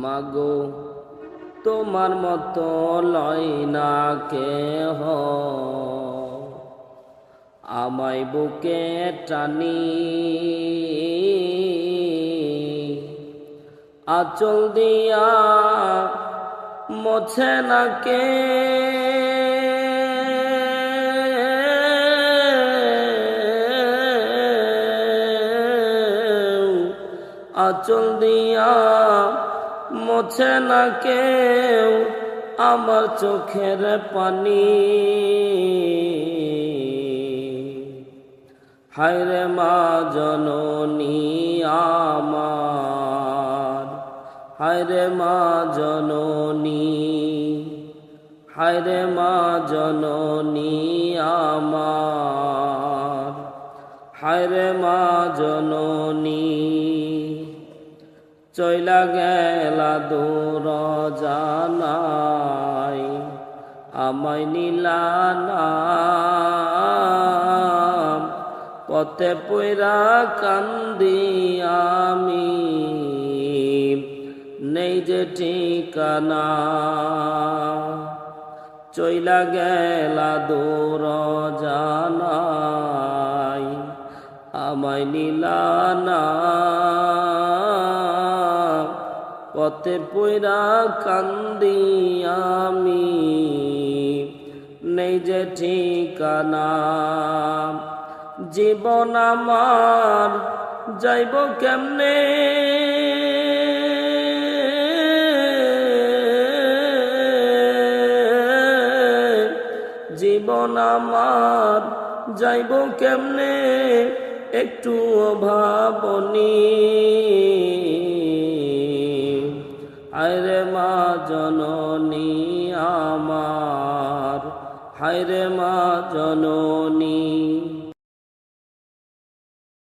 মাগো তোমার মতো লয় না কেহ, আমায় বুকে টানি আঁচল দিয়া মোছে না কে। আঁচল দিয়া মোছে না কেউ আমার চোখের পানি। হায়রে মা জননী আমার, হায়রে মা জননী, হায়রে মা জননী আমার, হায়রে মা জননী। চইলা গেলা দূর জানাই আমায় নিলা না, পথে পইরা কান্দি আমি নেই যে ঠিকানা। চইলা গেলা দূর জানাই আমায় নিলা না, পথে পইরা কান্দি আমি নেই যে ঠিকানা। জীবন আমার যাইব কেমনে, জীবন আমার যাইব কেমনে একটু ভাবনি। হায়রে মা জননী আমার, হায়রে মা জননী।